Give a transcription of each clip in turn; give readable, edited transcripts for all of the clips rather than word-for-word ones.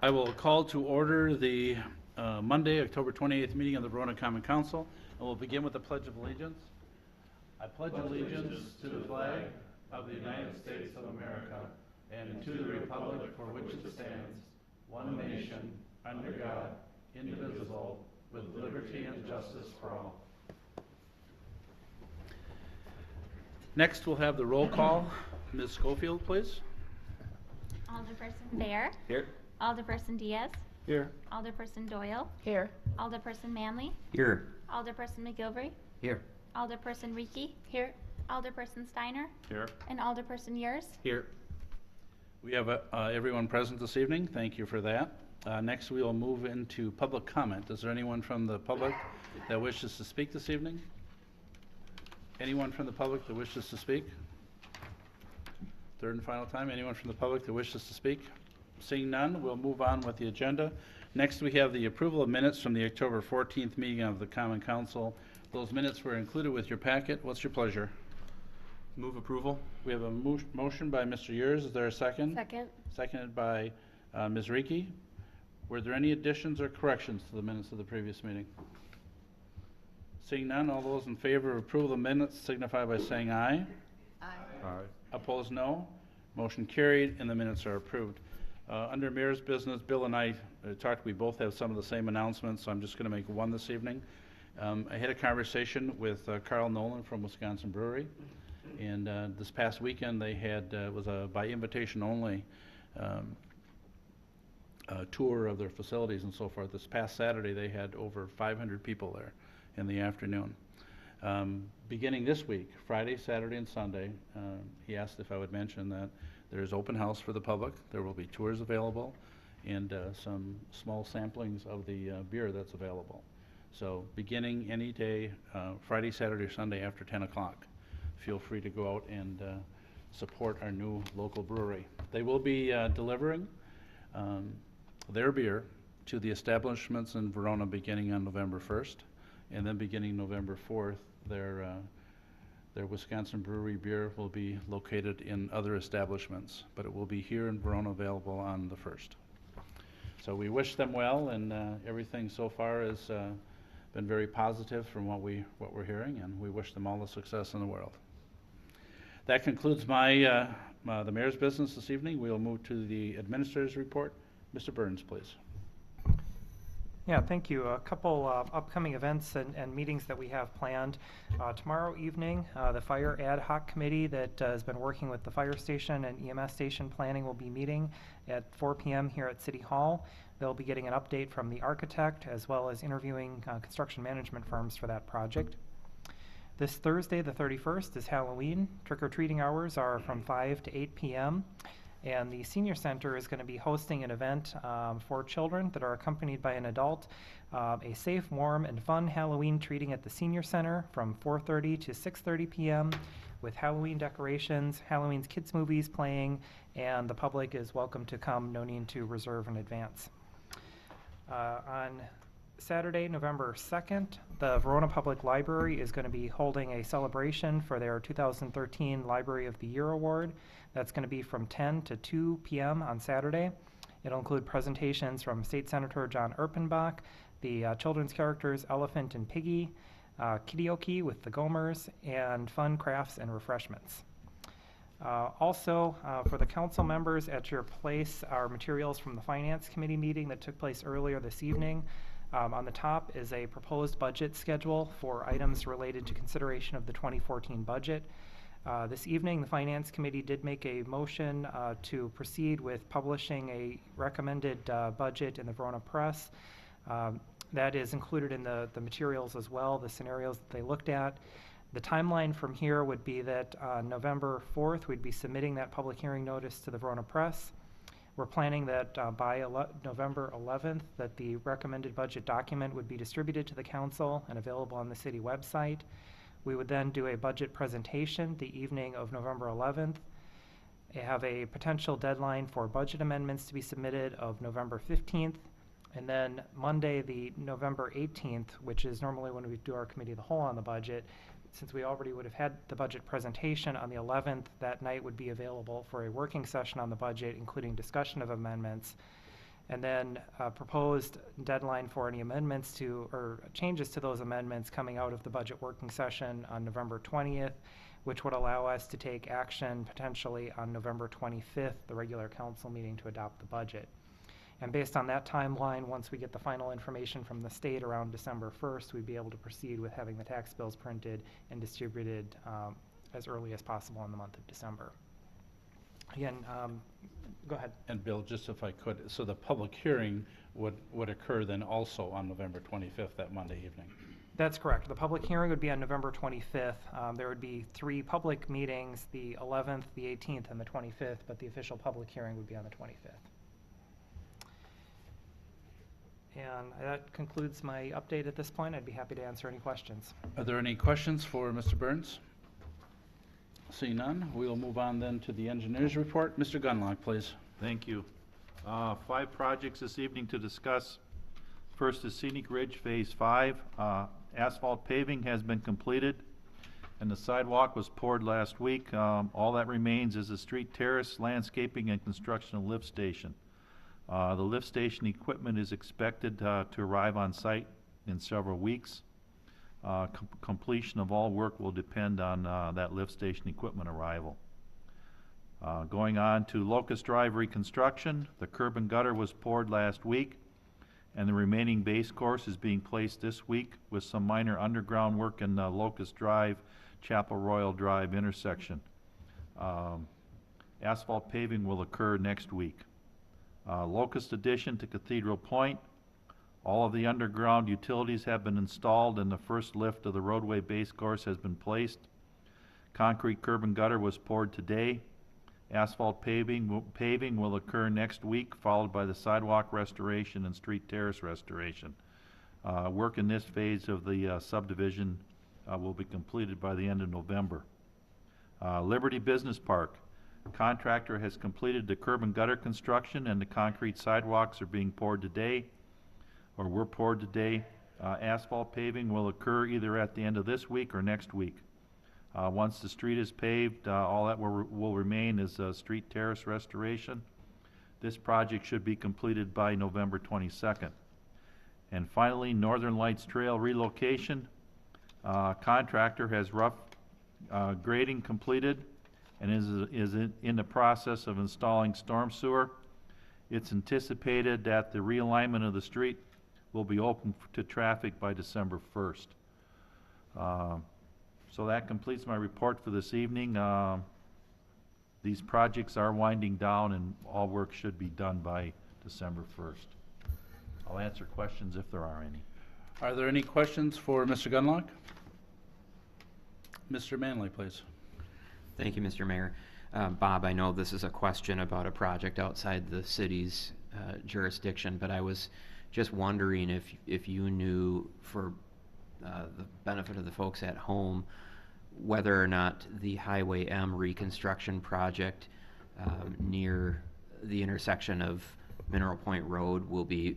I will call to order the Monday, October 28th meeting of the Verona Common Council, and we'll begin with the Pledge of Allegiance. I pledge allegiance to the flag of the United States of America and to the republic for which it stands, one nation, under God, indivisible, with liberty and justice for all. Next, we'll have the roll call. Ms. Schofield, please. Alderperson Bear. Here. Alderperson Diaz. Here. Alderperson Doyle. Here. Alderperson Manley. Here. Alderperson McGilvery. Here. Alderperson Reekie. Here. Alderperson Steiner. Here. And Alderperson Yurs. Here. We have everyone present this evening. Thank you for that. Next, we will move into public comment. Is there anyone from the public that wishes to speak this evening? Anyone from the public that wishes to speak? Third and final time. Anyone from the public that wishes to speak? Seeing none, we'll move on with the agenda. Next, we have the approval of minutes from the October 14th meeting of the Common Council. Those minutes were included with your packet. What's your pleasure? Move approval. We have a motion by Mr. Yurs. Is there a second? Second. Seconded by Ms. Reekie. Were there any additions or corrections to the minutes of the previous meeting? Seeing none, all those in favor of approval of the minutes signify by saying aye. Aye. Aye. Opposed, no. Motion carried, and the minutes are approved. Under Mayor's business, Bill and I talked. We both have some of the same announcements, so I'm just going to make one this evening. I had a conversation with Carl Nolan from Wisconsin Brewery, and this past weekend they had was a by invitation only tour of their facilities and so forth. This past Saturday they had over 500 people there in the afternoon. Beginning this week, Friday, Saturday, and Sunday, he asked if I would mention that there's open house for the public. There will be tours available and some small samplings of the beer that's available. So beginning any day, Friday, Saturday, or Sunday after 10 o'clock, feel free to go out and support our new local brewery. They will be delivering their beer to the establishments in Verona beginning on November 1st, and then beginning November 4th, their Wisconsin Brewery beer will be located in other establishments, but it will be here in Verona available on the 1st. So we wish them well, and everything so far has been very positive from what we're hearing, and we wish them all the success in the world. That concludes my the mayor's business this evening. We'll move to the administrator's report. Mr. Burns, please. Yeah, thank you. A couple upcoming events and meetings that we have planned. Tomorrow evening, the Fire Ad Hoc Committee that has been working with the fire station and EMS station planning will be meeting at 4 p.m. here at City Hall. They'll be getting an update from the architect as well as interviewing construction management firms for that project. This Thursday, the 31st, is Halloween. Trick-or-treating hours are from 5 to 8 p.m. And the Senior Center is going to be hosting an event for children that are accompanied by an adult, a safe, warm, and fun Halloween treating at the Senior Center from 4:30 to 6:30 p.m. with Halloween decorations, Halloween's kids movies playing, and the public is welcome to come, no need to reserve in advance. On Saturday, November 2nd, the Verona Public Library is going to be holding a celebration for their 2013 Library of the Year Award. That's going to be from 10 to 2 p.m. on Saturday. It'll include presentations from State Senator John Erpenbach, the children's characters Elephant and Piggy, Kidioki with the Gomers, and fun crafts and refreshments. Also, for the council members at your place are materials from the Finance Committee meeting that took place earlier this evening. On the top is a proposed budget schedule for items related to consideration of the 2014 budget. This evening, the Finance Committee did make a motion to proceed with publishing a recommended budget in the Verona Press. That is included in the materials as well, the scenarios that they looked at. The timeline from here would be that on November 4th, we'd be submitting that public hearing notice to the Verona Press. We're planning that by November 11th, that the recommended budget document would be distributed to the council and available on the city website. We would then do a budget presentation the evening of November 11th. Have a potential deadline for budget amendments to be submitted of November 15th. And then Monday, the November 18th, which is normally when we do our committee of the whole on the budget, since we already would have had the budget presentation on the 11th, that night would be available for a working session on the budget, including discussion of amendments. And then proposed deadline for any amendments to, or changes to those amendments coming out of the budget working session on November 20th, which would allow us to take action potentially on November 25th, the regular council meeting, to adopt the budget. And based on that timeline, once we get the final information from the state around December 1st, we'd be able to proceed with having the tax bills printed and distributed as early as possible in the month of December. Again, go ahead. And Bill, just if I could, so the public hearing would occur then also on November 25th, that Monday evening? That's correct. The public hearing would be on November 25th. There would be 3 public meetings, the 11th, the 18th, and the 25th, but the official public hearing would be on the 25th. And that concludes my update at this point. I'd be happy to answer any questions. Are there any questions for Mr. Burns? Seeing none, we will move on then to the engineer's report. Mr. Gunlock, please. Thank you. 5 projects this evening to discuss. First is Scenic Ridge Phase 5. Asphalt paving has been completed and the sidewalk was poured last week. All that remains is a street terrace, landscaping, and construction of lift station. The lift station equipment is expected to arrive on site in several weeks. Completion of all work will depend on that lift station equipment arrival. Going on to Locust Drive reconstruction, the curb and gutter was poured last week, and the remaining base course is being placed this week with some minor underground work in Locust Drive, Chapel Royal Drive intersection. Asphalt paving will occur next week. Locust addition to Cathedral Point. All of the underground utilities have been installed and the first lift of the roadway base course has been placed. Concrete curb and gutter was poured today. Asphalt paving will occur next week, followed by the sidewalk restoration and street terrace restoration. Work in this phase of the subdivision will be completed by the end of November. Liberty Business Park. Contractor has completed the curb and gutter construction and the concrete sidewalks are being poured today, or were poured today. Asphalt paving will occur either at the end of this week or next week. Once the street is paved, all that will remain is street terrace restoration. This project should be completed by November 22nd. And finally, Northern Lights Trail relocation. Contractor has rough grading completed and is in the process of installing storm sewer. It's anticipated that the realignment of the street will be open to traffic by December 1st. So that completes my report for this evening. These projects are winding down and all work should be done by December 1st. I'll answer questions if there are any. Are there any questions for Mr. Gunlock? Mr. Manley, please. Thank you, Mr. Mayor. Bob, I know this is a question about a project outside the city's jurisdiction, but I was just wondering if you knew, for the benefit of the folks at home, whether or not the Highway M reconstruction project near the intersection of Mineral Point Road will be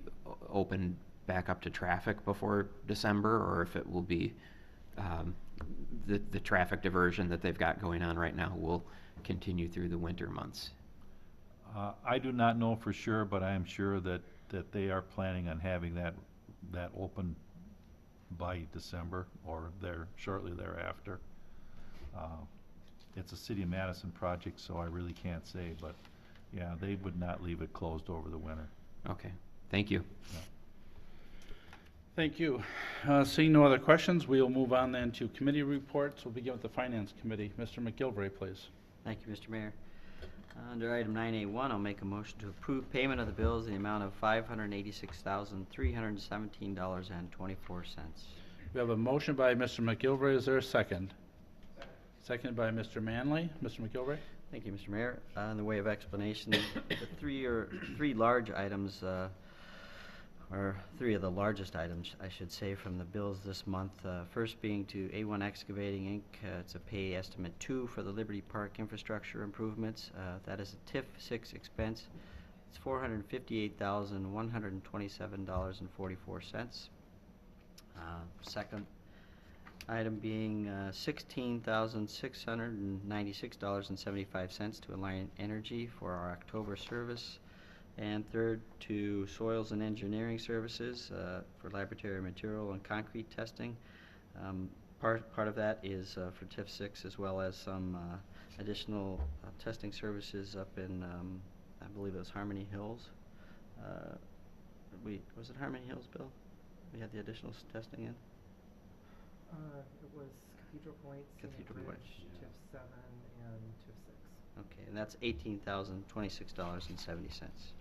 opened back up to traffic before December, or if it will be the traffic diversion that they've got going on right now will continue through the winter months. I do not know for sure, but I am sure that they are planning on having that open by December or shortly thereafter. It's a City of Madison project, so I really can't say, but yeah, they would not leave it closed over the winter. Okay, thank you. Yeah. Thank you. Seeing no other questions, we will move on then to committee reports. We'll begin with the Finance Committee. Mr. McGilvray, please. Thank you, Mr. Mayor. Under item 9A1, I'll make a motion to approve payment of the bills in the amount of $586,317.24. We have a motion by Mr. McGilvray. Is there a second? Second by Mr. Manley. Mr. McGilvray? Thank you, Mr. Mayor. In the way of explanation, the three large items, or three of the largest items, I should say, from the bills this month. First being to A1 Excavating, Inc. It's a pay estimate 2 for the Liberty Park infrastructure improvements. That is a TIF 6 expense. It's $458,127.44. Second item being $16,696.75 to Alliant Energy for our October service. And third, to Soils and Engineering Services for laboratory material and concrete testing. Part of that is for TIF 6, as well as some additional testing services up in, I believe it was Harmony Hills. Was it Harmony Hills, Bill? We had the additional testing in? It was Cathedral Point, Cathedral Point. TIF 7, and TIF 6. Okay, and that's $18,026.70.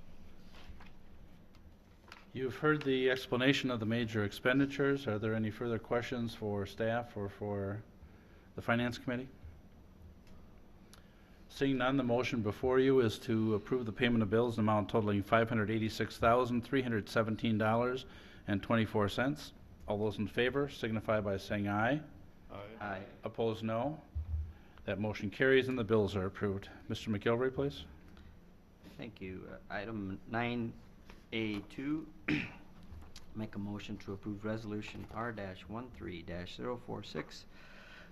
You've heard the explanation of the major expenditures. Are there any further questions for staff or for the Finance Committee? Seeing none, the motion before you is to approve the payment of bills in amount totaling $586,317.24. All those in favor signify by saying aye. Aye. Opposed, no. That motion carries and the bills are approved. Mr. McGilvery, please. Thank you. Item 9A2, make a motion to approve Resolution R-13-046,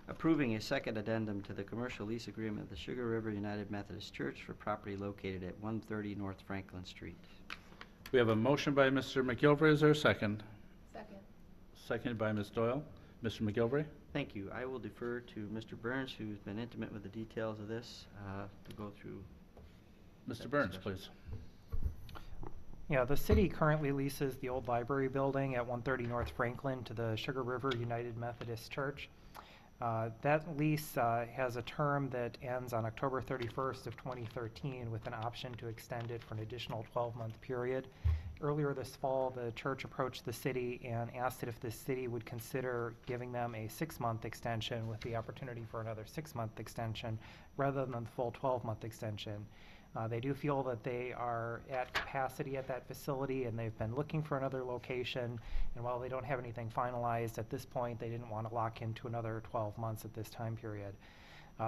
approving a second addendum to the commercial lease agreement of the Sugar River United Methodist Church for property located at 130 North Franklin Street. We have a motion by Mr. McGilvery. Is there a second? Second. Seconded by Ms. Doyle. Mr. McGilvery? Thank you. I will defer to Mr. Burns, who's been intimate with the details of this, to go through. Mr. Burns, please. Yeah, the city currently leases the old library building at 130 North Franklin to the Sugar River United Methodist Church. That lease has a term that ends on October 31st of 2013 with an option to extend it for an additional 12-month period. Earlier this fall, the church approached the city and asked if the city would consider giving them a 6-month extension with the opportunity for another 6-month extension rather than the full 12-month extension. They do feel that they are at capacity at that facility and they've been looking for another location. And while they don't have anything finalized at this point, they didn't want to lock into another 12 months at this time period.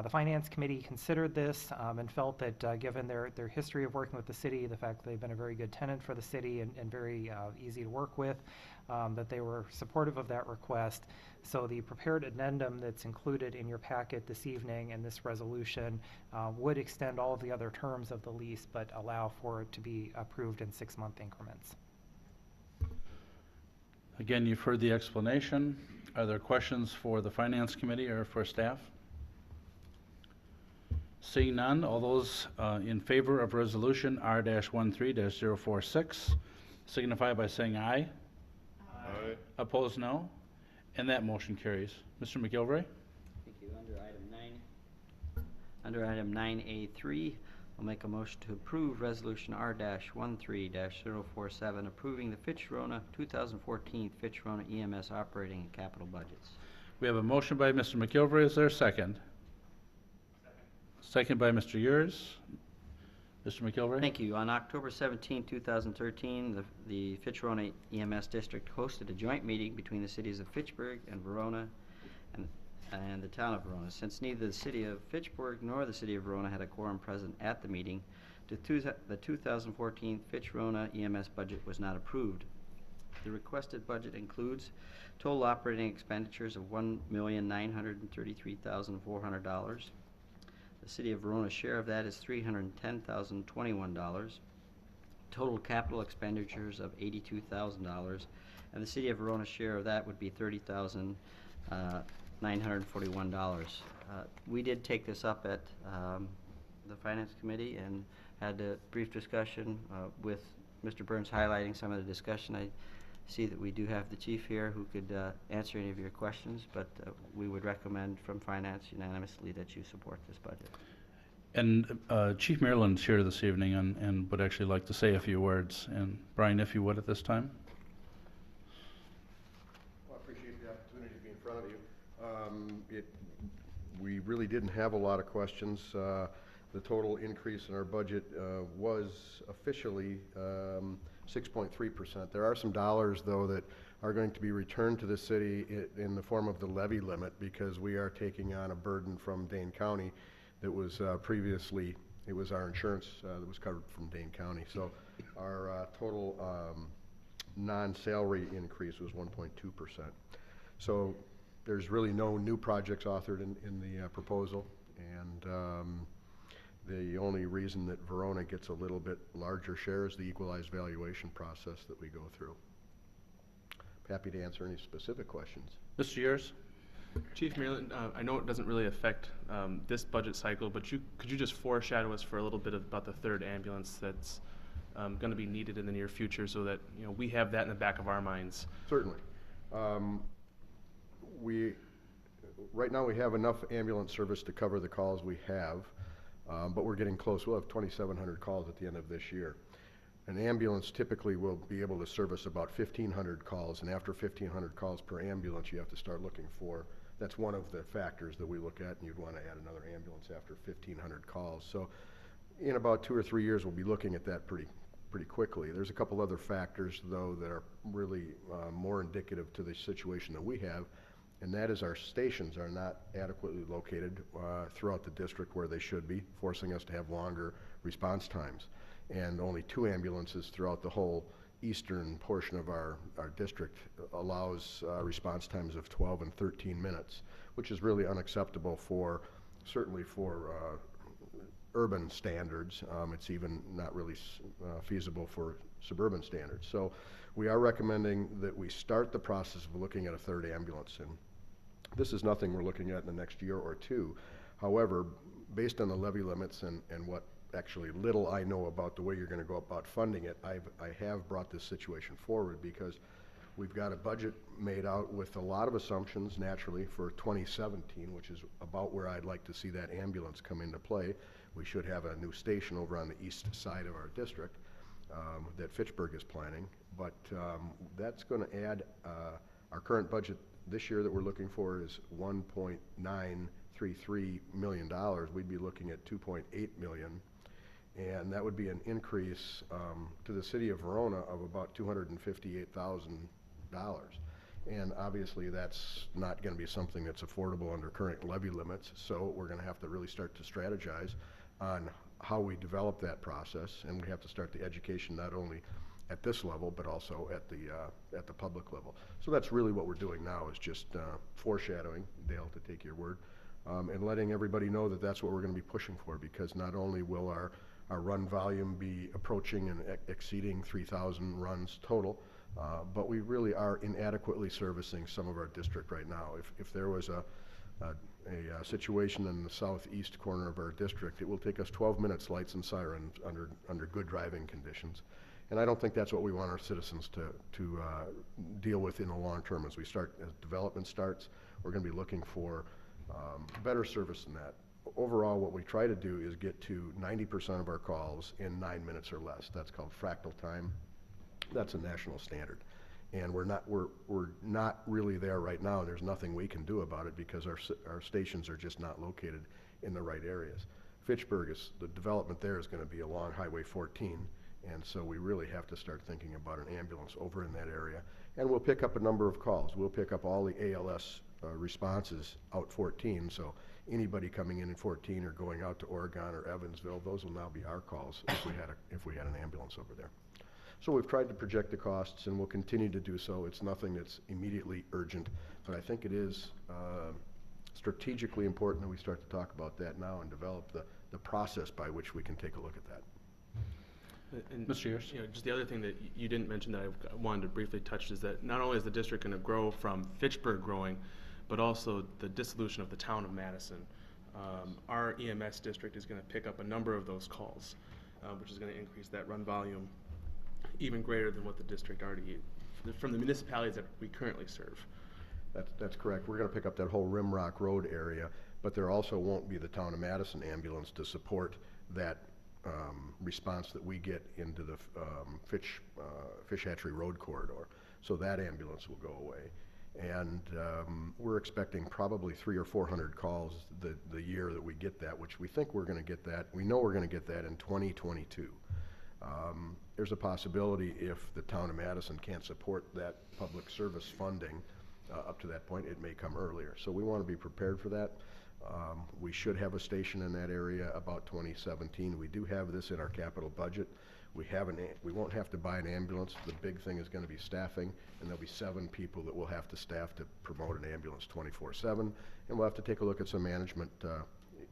The Finance Committee considered this and felt that given their history of working with the city, the fact that they've been a very good tenant for the city and very easy to work with, that they were supportive of that request. So the prepared addendum that's included in your packet this evening and this resolution would extend all of the other terms of the lease, but allow for it to be approved in 6-month increments. Again, you've heard the explanation. Are there questions for the Finance Committee or for staff? Seeing none, all those in favor of Resolution R-13-046 signify by saying aye. Aye. Opposed, no. And that motion carries. Mr. McGilvery? Thank you. Under item 9A3, I'll make a motion to approve Resolution R-13-047, approving the Fitch Rona 2014 Fitch Rona EMS operating and capital budgets. We have a motion by Mr. McGilvery. Is there a second? Second by Mr. Yurs. Mr. McGilvery? Thank you. On October 17, 2013, the Fitch Rona EMS District hosted a joint meeting between the cities of Fitchburg and Verona and the town of Verona. Since neither the city of Fitchburg nor the city of Verona had a quorum present at the meeting, the 2014 Fitch Rona EMS budget was not approved. The requested budget includes total operating expenditures of $1,933,400. The city of Verona's share of that is $310,021. Total capital expenditures of $82,000, and the city of Verona's share of that would be $30,941. We did take this up at the Finance Committee and had a brief discussion with Mr. Burns highlighting some of the discussion. I see that we do have the chief here who could answer any of your questions, but we would recommend from Finance unanimously that you support this budget. And Chief Maryland's here this evening and would actually like to say a few words. And Brian, if you would at this time. Well, I appreciate the opportunity to be in front of you. We really didn't have a lot of questions. The total increase in our budget was officially 6.3%. There are some dollars, though, that are going to be returned to the city in the form of the levy limit because we are taking on a burden from Dane County that was previously, it was our insurance that was covered from Dane County. So our total non-salary increase was 1.2%. So there's really no new projects authored in the proposal, and The only reason that Verona gets a little bit larger share is the equalized valuation process that we go through. Happy to answer any specific questions. Mr. Yurs? Chief Maryland, I know it doesn't really affect this budget cycle, but could you just foreshadow us for a little bit about the third ambulance that's going to be needed in the near future, so that we have that in the back of our minds? Certainly. Right now we have enough ambulance service to cover the calls we have, but we're getting close. We'll have 2,700 calls at the end of this year. An ambulance typically will be able to service about 1,500 calls, and after 1,500 calls per ambulance, you have to start looking for, that's one of the factors that we look at, and you'd want to add another ambulance after 1,500 calls. So in about 2 or 3 years, we'll be looking at that pretty quickly. There's a couple other factors, though, that are really more indicative to the situation that we have, and that is our stations are not adequately located throughout the district where they should be, forcing us to have longer response times. And only 2 ambulances throughout the whole eastern portion of our district allows response times of 12 and 13 minutes, which is really unacceptable certainly for urban standards. It's even not really feasible for suburban standards. So we are recommending that we start the process of looking at a third ambulance, and this is nothing we're looking at in the next year or two. However, based on the levy limits and what actually little I know about the way you're going to go about funding it, I have brought this situation forward because we've got a budget made out with a lot of assumptions, naturally, for 2017, which is about where I'd like to see that ambulance come into play. We should have a new station over on the east side of our district that Fitchburg is planning, but that's going to add, our current budget this year that we're looking for is $1.933 million. We'd be looking at $2.8 million. And that would be an increase to the city of Verona of about $258,000. And obviously that's not going to be something that's affordable under current levy limits, so we're going to have to really start to strategize on how we develop that process, and we have to start the education not only at this level but also at the public level. So that's really what we're doing now, is just foreshadowing, Dale, to take your word, and letting everybody know that that's what we're going to be pushing for, because not only will our run volume be approaching and exceeding 3,000 runs total, but we really are inadequately servicing some of our district right now. If there was a situation in the southeast corner of our district, it will take us 12 minutes lights and sirens under good driving conditions. And I don't think that's what we want our citizens to deal with in the long term. As development starts, we're going to be looking for better service than that. Overall, what we try to do is get to 90% of our calls in 9 minutes or less. That's called fractal time. That's a national standard. And we're not really there right now. There's nothing we can do about it because our stations are just not located in the right areas. Fitchburg, the development there is going to be along Highway 14, and so we really have to start thinking about an ambulance over in that area. And we'll pick up a number of calls. We'll pick up all the ALS responses out 14, so anybody coming in 14 or going out to Oregon or Evansville, those will now be our calls if we had an ambulance over there. So we've tried to project the costs, and we'll continue to do so. It's nothing that's immediately urgent, but I think it is strategically important that we start to talk about that now and develop the process by which we can take a look at that. And, Mr. Yurs? just the other thing that you didn't mention that I wanted to briefly touch is that not only is the district going to grow from Fitchburg growing, but also the dissolution of the town of Madison. Our EMS district is going to pick up a number of those calls, which is going to increase that run volume even greater than what the district already, from the municipalities that we currently serve. That's correct. We're going to pick up that whole Rimrock Road area, but there also won't be the town of Madison ambulance to support that response that we get into the Fish Hatchery Road corridor. So that ambulance will go away. And we're expecting probably 300 or 400 calls the year that we get that, which we think we're going to get that. We know we're going to get that in 2022. There's a possibility if the town of Madison can't support that public service funding up to that point, it may come earlier. So we want to be prepared for that. We should have a station in that area about 2017. We do have this in our capital budget. We won't have to buy an ambulance. The big thing is going to be staffing, and there'll be 7 people that we'll have to staff to promote an ambulance 24/7. And we'll have to take a look at some management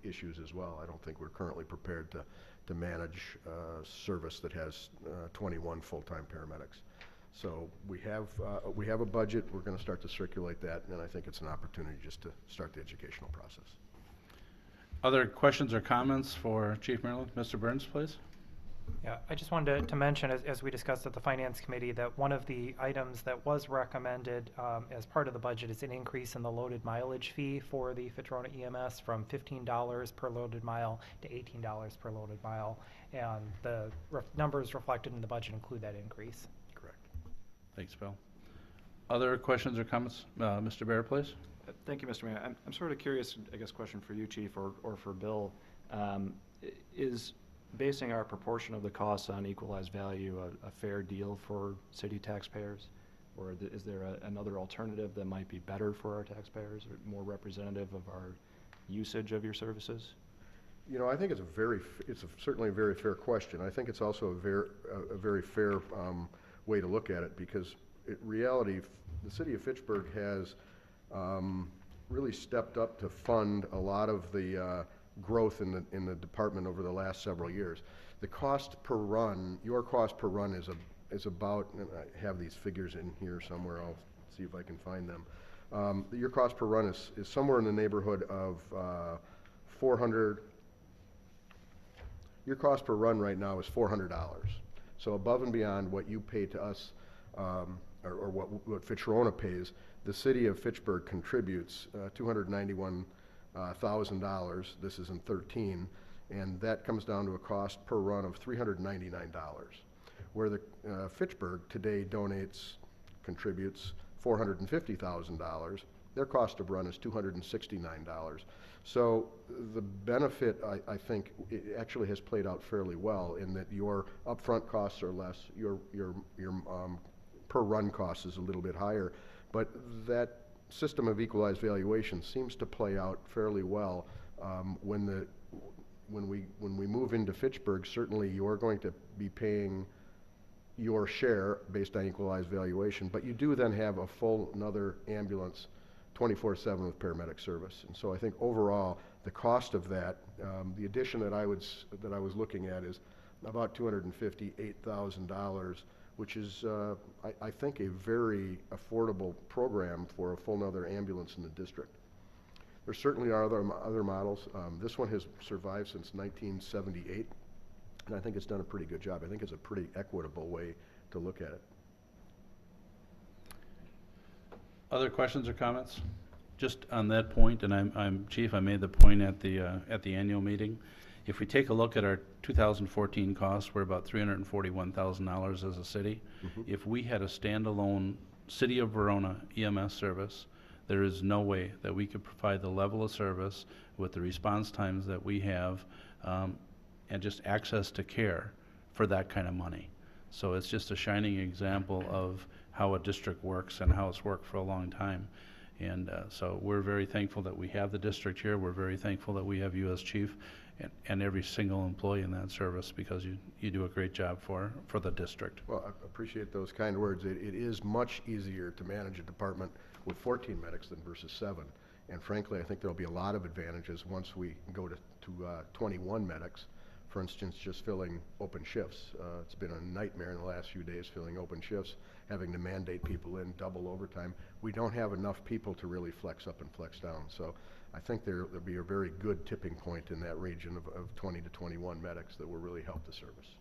issues as well. I don't think we're currently prepared to manage service that has 21 full-time paramedics. So we have a budget. We're going to start to circulate that, and I think it's an opportunity just to start the educational process. Other questions or comments for Chief Maryland? Mr. Burns, please. Yeah, I just wanted to mention, as we discussed at the Finance Committee, that one of the items that was recommended as part of the budget is an increase in the loaded mileage fee for the Fitrona EMS from $15 per loaded mile to $18 per loaded mile. And the numbers reflected in the budget include that increase. Correct. Thanks, Bill. Other questions or comments? Mr. Bear, please. Thank you, Mr. Mayor. I'm sort of curious, I guess, question for you, Chief, or for Bill. Is basing our proportion of the costs on equalized value a fair deal for city taxpayers? Or is there another alternative that might be better for our taxpayers, or more representative of our usage of your services? You know, I think it's certainly a very fair question. I think it's also a very fair way to look at it, because in reality, the city of Fitchburg has really stepped up to fund a lot of the growth in the department over the last several years. The cost per run, your cost per run is about, and I have these figures in here somewhere. I'll see if I can find them. Your cost per run is somewhere in the neighborhood of 400. Your cost per run right now is $400. So above and beyond what you pay to us, or what Fitrona pays, the city of Fitchburg contributes $291,000. This is in 13, and that comes down to a cost per run of $399. Where the Fitchburg today contributes $450,000. Their cost of run is $269. So the benefit, I think, it actually has played out fairly well in that your upfront costs are less, your per run cost is a little bit higher, but that system of equalized valuation seems to play out fairly well. When we move into Fitchburg, certainly you're going to be paying your share based on equalized valuation, but you do then have a full another ambulance 24/7 with paramedic service. And so I think overall the cost of that, the addition that I was looking at is about $258,000, which is I think a very affordable program for a full another ambulance in the district. There certainly are other models. This one has survived since 1978, and I think it's done a pretty good job. I think it's a pretty equitable way to look at it. Other questions or comments? Just on that point, and I'm Chief, I made the point at the annual meeting. If we take a look at our 2014 costs, we're about $341,000 as a city. Mhm. If we had a standalone City of Verona EMS service, there is no way that we could provide the level of service with the response times that we have, and just access to care for that kind of money. So it's just a shining example of how a district works and how it's worked for a long time. And so we're very thankful that we have the district here. We're very thankful that we have you as chief and every single employee in that service, because you do a great job for the district. Well, I appreciate those kind words. It is much easier to manage a department with 14 medics than versus 7. And frankly, I think there'll be a lot of advantages once we go to 21 medics. For instance, just filling open shifts. It's been a nightmare in the last few days filling open shifts, having to mandate people in double overtime. We don't have enough people to really flex up and flex down. So I think there'll be a very good tipping point in that region of 20 to 21 medics that will really help the service.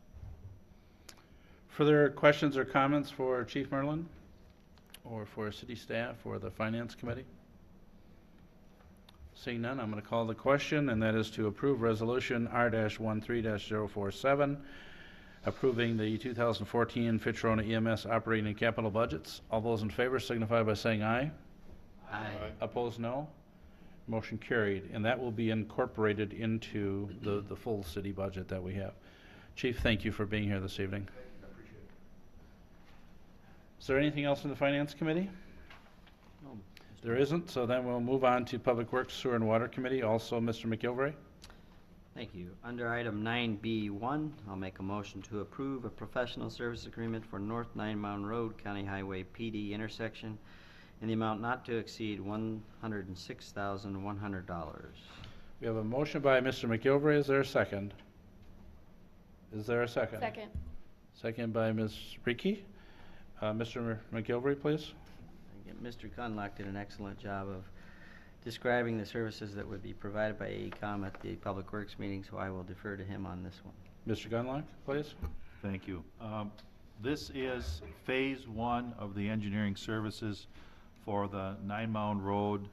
Further questions or comments for Chief Merlin or for city staff or the Finance Committee? Seeing none, I'm going to call the question, and that is to approve Resolution R-13-047, approving the 2014 Fitrona EMS operating and capital budgets. All those in favor signify by saying aye. Aye. Opposed, no. Motion carried, and that will be incorporated into the full city budget that we have. Chief, thank you for being here this evening. I appreciate it. Is there anything else in the Finance Committee? No. There isn't, so then we'll move on to Public Works, Sewer, and Water Committee. Also, Mr. McGilvray. Thank you. Under item 9B1, I'll make a motion to approve a professional service agreement for North 9 Mountain Road, County Highway PD intersection in the amount not to exceed $106,100. We have a motion by Mr. McGilvray. Is there a second? Is there a second? Second. Second by Ms. Reekie. Mr. McGilvray, please. Again, Mr. Gunlock did an excellent job of describing the services that would be provided by AECom at the Public Works meeting, so I will defer to him on this one. Mr. Gunlock, please. Thank you. This is phase one of the engineering services for the Nine Mound Road,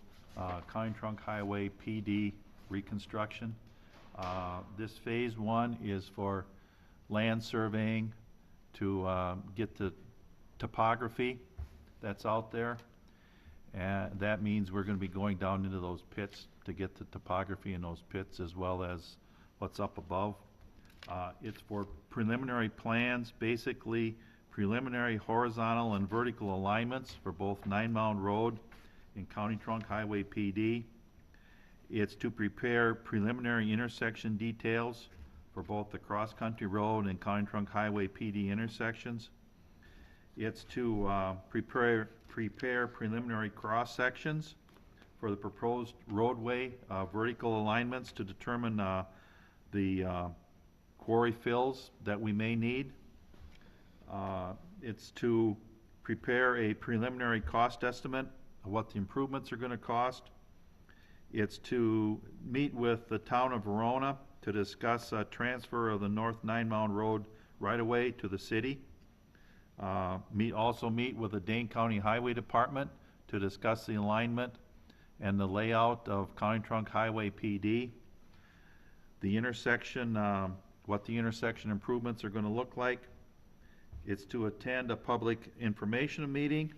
County Trunk Highway PD reconstruction. This phase one is for land surveying to get the topography that's out there. And that means we're gonna be going down into those pits to get the topography in those pits as well as what's up above. It's for preliminary plans, basically preliminary horizontal and vertical alignments for both Nine Mound Road and County Trunk Highway PD. It's to prepare preliminary intersection details for both the Cross Country Road and County Trunk Highway PD intersections. It's to prepare preliminary cross-sections for the proposed roadway vertical alignments to determine the quarry fills that we may need. It's to prepare a preliminary cost estimate of what the improvements are gonna cost. It's to meet with the town of Verona to discuss a transfer of the North Nine Mound Road right-of-way to the city. Also meet with the Dane County Highway Department to discuss the alignment and the layout of County Trunk Highway PD. The intersection, what the intersection improvements are gonna look like. It's to attend a public information meeting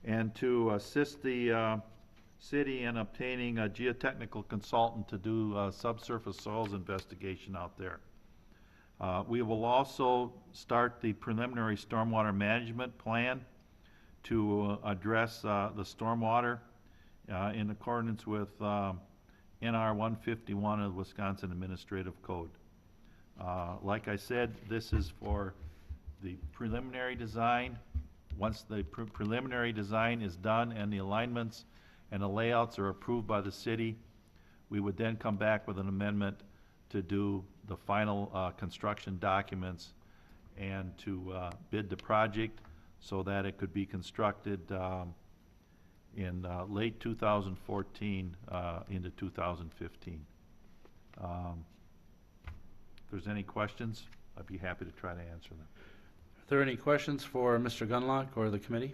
and to assist the city in obtaining a geotechnical consultant to do subsurface soils investigation out there. We will also start the preliminary stormwater management plan to address the stormwater in accordance with NR 151 of the Wisconsin Administrative Code. Like I said, this is for the preliminary design. Once the preliminary design is done and the alignments and the layouts are approved by the city, we would then come back with an amendment to do the final construction documents and to bid the project so that it could be constructed in late 2014 into 2015. If there's any questions, I'd be happy to try to answer them. Are there any questions for Mr. Gunlock or the committee?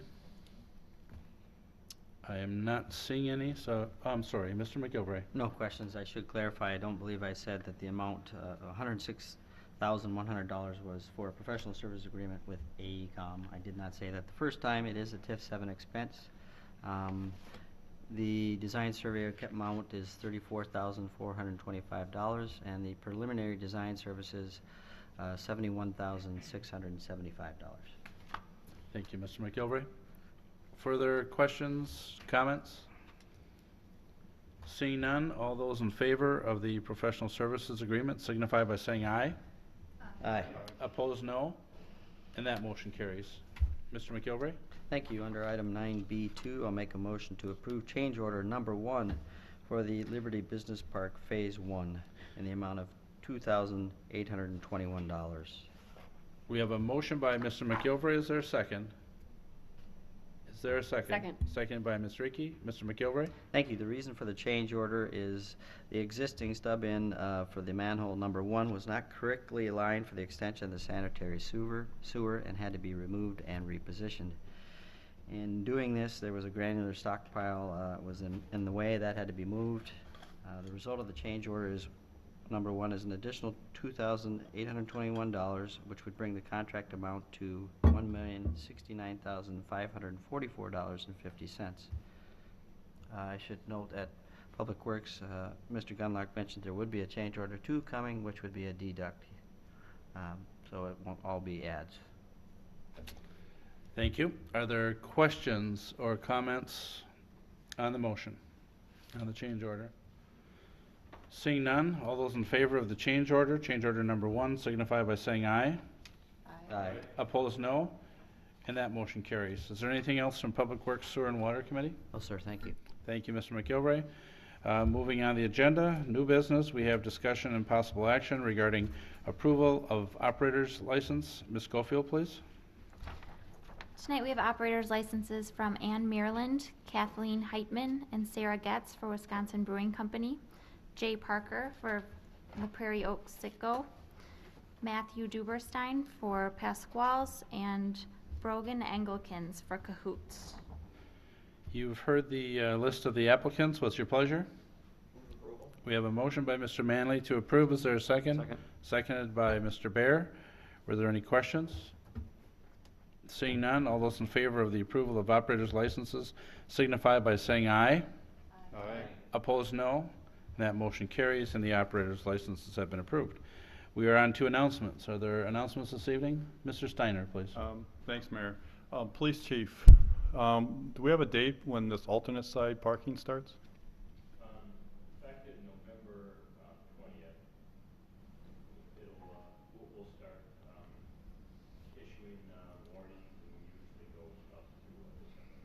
I am not seeing any, so, I'm sorry, Mr. McGilvray. No questions. I should clarify, I don't believe I said that the amount, $106,100 was for a professional service agreement with AECom. I did not say that the first time. It is a TIF 7 expense. The design survey amount is $34,425, and the preliminary design services, $71,675. Thank you, Mr. McGilvray. Further questions, comments? Seeing none, all those in favor of the professional services agreement signify by saying aye. Aye. Opposed, no. And that motion carries. Mr. McGilvray? Thank you. Under item 9B2, I'll make a motion to approve change order number 1 for the Liberty Business Park Phase 1 in the amount of $2,821. We have a motion by Mr. McGilvray. Is there a second? Is there a second? Second. Second by Ms. Reekie. Mr. McGilvray? Thank you. The reason for the change order is the existing stub-in for the manhole number 1 was not correctly aligned for the extension of the sanitary sewer and had to be removed and repositioned. In doing this, there was a granular stockpile was in the way. That had to be moved. The result of the change order is number 1 is an additional $2,821, which would bring the contract amount to $1,069,544.50. I should note at Public Works, Mr. Gunlock mentioned there would be a change order 2 coming, which would be a deduct. So it won't all be adds. Thank you. Are there questions or comments on the motion, on the change order? Seeing none, all those in favor of the change order number 1, signify by saying aye. Aye. Opposed, no. And that motion carries. Is there anything else from Public Works, Sewer, and Water Committee? Oh, sir, thank you. Thank you, Mr. McGilvray. Moving on the agenda, new business, we have discussion and possible action regarding approval of operator's license. Ms. Schofield, please. Tonight we have operators licenses from Ann Maryland, Kathleen Heitman, and Sarah Getz for Wisconsin Brewing Company, Jay Parker for the Prairie Oak Sitco, Matthew Duberstein for Pasquale's, and Brogan Anglikans for Cahoots. You've heard the list of the applicants. What's your pleasure? We have a motion by Mr. Manley to approve. Is there a second? Second. Seconded by Mr. Bear. Were there any questions? Seeing none, all those in favor of the approval of operators' licenses signify by saying aye. Aye. Opposed, no. That motion carries, and the operators' licenses have been approved. We are on to announcements. Are there announcements this evening? Mr. Steiner, please. Thanks, Mayor. Police Chief, do we have a date when this alternate side parking starts? Effective November 20th, we'll start issuing warnings, and we usually go up to December.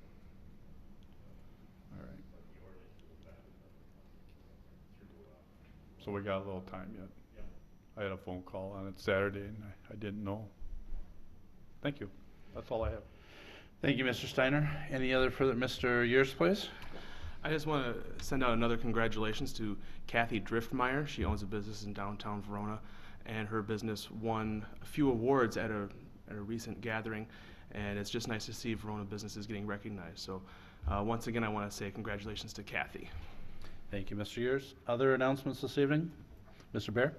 All right. But the ordinance will effective through So we got a little time yet. yeah. I had a phone call on it Saturday and I didn't know. Thank you. That's all I have. Thank you, Mr. Steiner. Any other further? Mr. Yers, please. I just want to send out another congratulations to Kathy Driftmeyer. She owns a business in downtown Verona, and her business won a few awards at a recent gathering, and it's just nice to see Verona businesses getting recognized. So once again, I want to say congratulations to Kathy. Thank you, Mr. Yers. Other announcements this evening? Mr. Bear?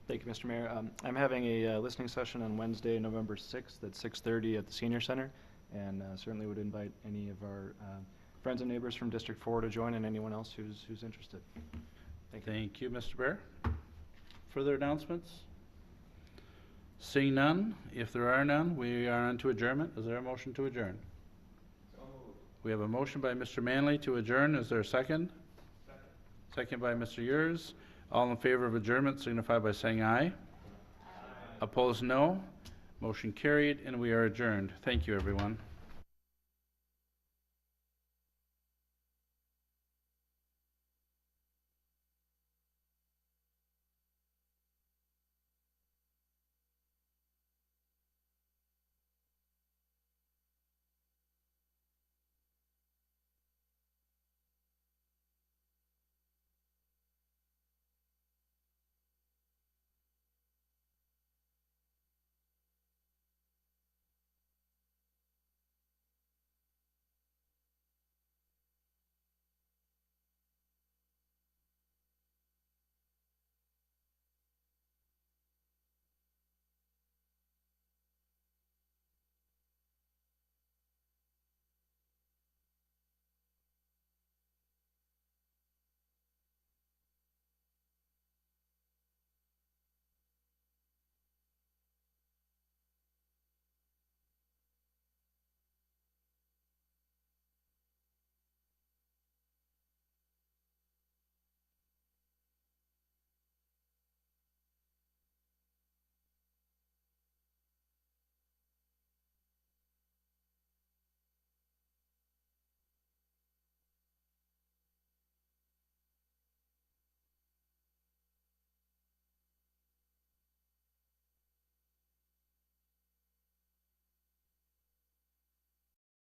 Thank you, Mr. Mayor. I'm having a listening session on Wednesday, November 6th at 6:30 at the Senior Center, and certainly would invite any of our friends and neighbors from District 4 to join, and anyone else who's interested. Thank you. Thank you, Mr. Bear. Further announcements? Seeing none, if there are none, we are on to adjournment. Is there a motion to adjourn? We have a motion by Mr. Manley to adjourn. Is there a second? Second by Mr. Yers. All in favor of adjournment signify by saying aye. Aye. Opposed, no. Motion carried, and we are adjourned. Thank you, everyone.